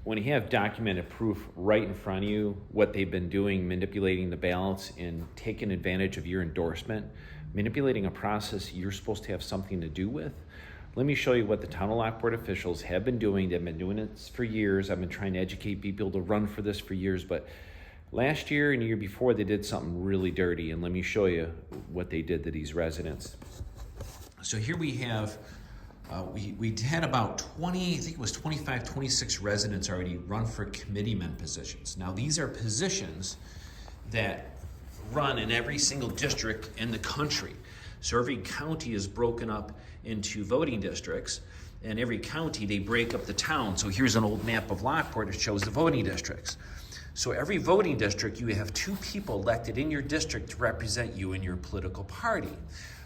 when you have documented proof right in front of you, what they've been doing, manipulating the ballots and taking advantage of your endorsement, manipulating a process you're supposed to have something to do with, let me show you what the town of Lockport officials have been doing. They've been doing it for years. I've been trying to educate people to run for this for years, but last year and the year before, they did something really dirty, and let me show you what they did to these residents. So here we have, we had about 20, I think it was 25, 26 residents already run for committeeman positions. Now these are positions that run in every single district in the country. So every county is broken up into voting districts, and every county, they break up the town. So here's an old map of Lockport that shows the voting districts. So every voting district, you have 2 people elected in your district to represent you in your political party.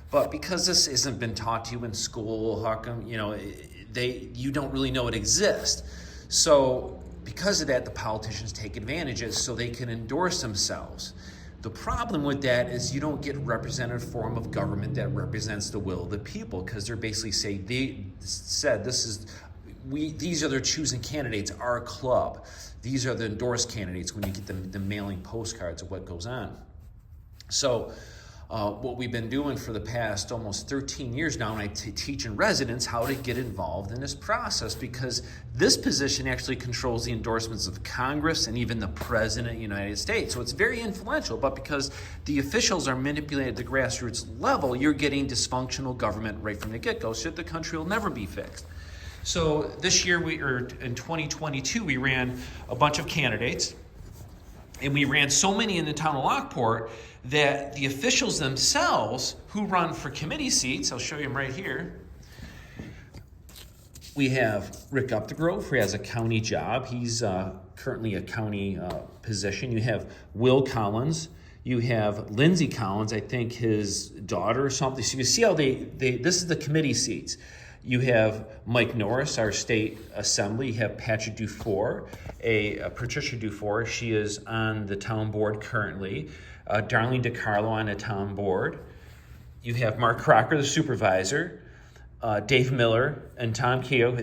But because this hasn't been taught to you in school, how come, you don't really know it exists. So because of that, the politicians take advantage of it so they can endorse themselves. The problem with that is you don't get a representative form of government that represents the will of the people, because they're basically saying, they said these are their choosing candidates, our club. These are the endorsed candidates when you get the mailing postcards of what goes on. So what we've been doing for the past almost 13 years now, and I teaching residents how to get involved in this process, because this position actually controls the endorsements of Congress and even the President of the United States. So it's very influential, but because the officials are manipulated at the grassroots level, you're getting dysfunctional government right from the get-go, so the country will never be fixed. So this year, in 2022, we ran a bunch of candidates, and we ran so many in the town of Lockport that the officials themselves who run for committee seats, I'll show you them right here. We have Rick Updegrove, who has a county job. He's currently a county position. You have Will Collins. You have Lindsey Collins, I think his daughter or something. So you see how this is the committee seats. You have Mike Norris, our state assembly. You have Patricia Dufour, Patricia Dufour. She is on the town board currently. Darlene DiCarlo on the town board. You have Mark Crocker, the supervisor. Dave Miller and Tom Keogh,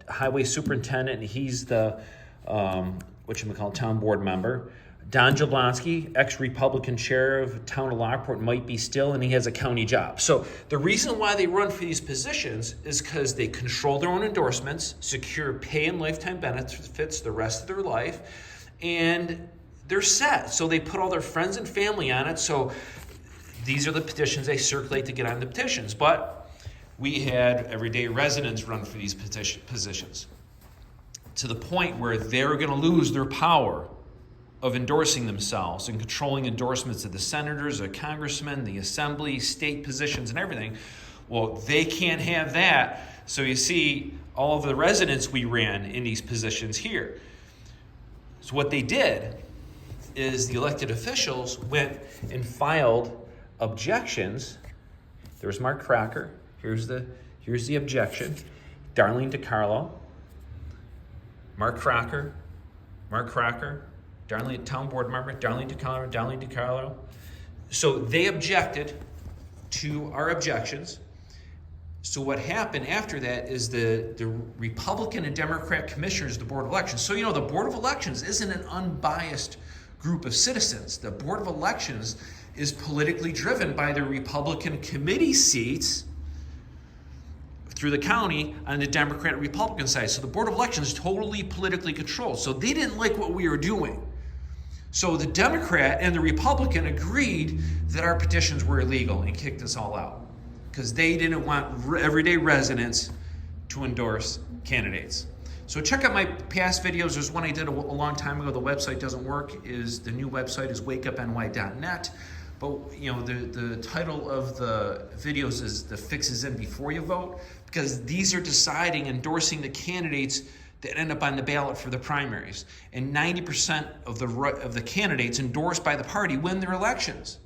highway superintendent, and he's the town board member. Don Jablonski, ex-Republican chair of town of Lockport, might be still, and he has a county job. So the reason why they run for these positions is because they control their own endorsements, secure pay and lifetime benefits the rest of their life, and they're set. So they put all their friends and family on it. So these are the petitions they circulate to get on the petitions. But we had everyday residents run for these positions to the point where they're going to lose their power of endorsing themselves and controlling endorsements of the senators, the congressmen, the assembly, state positions, and everything. Well, they can't have that. So you see all of the residents we ran in these positions here. So what they did is the elected officials went and filed objections. There's Mark Crocker. Here's the objection. Darlene DiCarlo, Mark Crocker, Darlene, town board member, Darlene DiCarlo. So they objected to our objections. So what happened after that is the Republican and Democrat commissioners of the Board of Elections. So the Board of Elections isn't an unbiased group of citizens. The Board of Elections is politically driven by the Republican committee seats through the county on the Democrat and Republican side. So the Board of Elections is totally politically controlled. So they didn't like what we were doing. So the Democrat and the Republican agreed that our petitions were illegal and kicked us all out because they didn't want everyday residents to endorse candidates. So check out my past videos. There's one I did a long time ago. The website doesn't work. The new website is wakeupny.net. But the title of the videos is The Fixes In Before You Vote, because these are deciding, endorsing the candidates that end up on the ballot for the primaries. And 90% of the candidates endorsed by the party win their elections.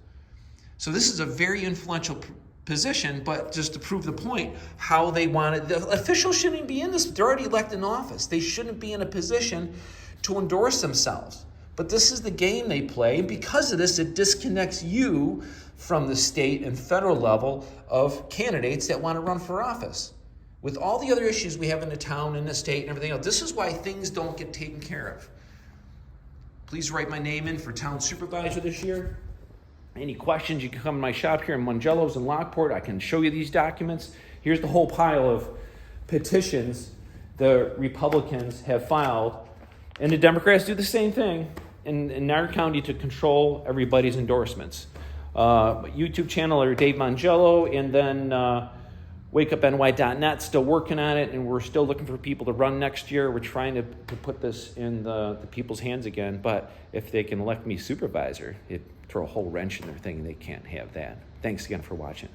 So this is a very influential position, but just to prove the point, how they wanted, the officials shouldn't be in this. They're already elected in office. They shouldn't be in a position to endorse themselves. But this is the game they play. And because of this, it disconnects you from the state and federal level of candidates that want to run for office. with all the other issues we have in the town and the state and everything else. This is why things don't get taken care of. Please write my name in for town supervisor this year. Any questions, you can come to my shop here in Mongiello's in Lockport. I can show you these documents. Here's the whole pile of petitions the Republicans have filed, and the Democrats do the same thing in our county to control everybody's endorsements. YouTube channel or Dave Mongielo, and then wakeupny.net, still working on it, and we're still looking for people to run next year. We're trying to put this in the people's hands again, but if they can elect me supervisor, it throw a whole wrench in their thing, and they can't have that. Thanks again for watching.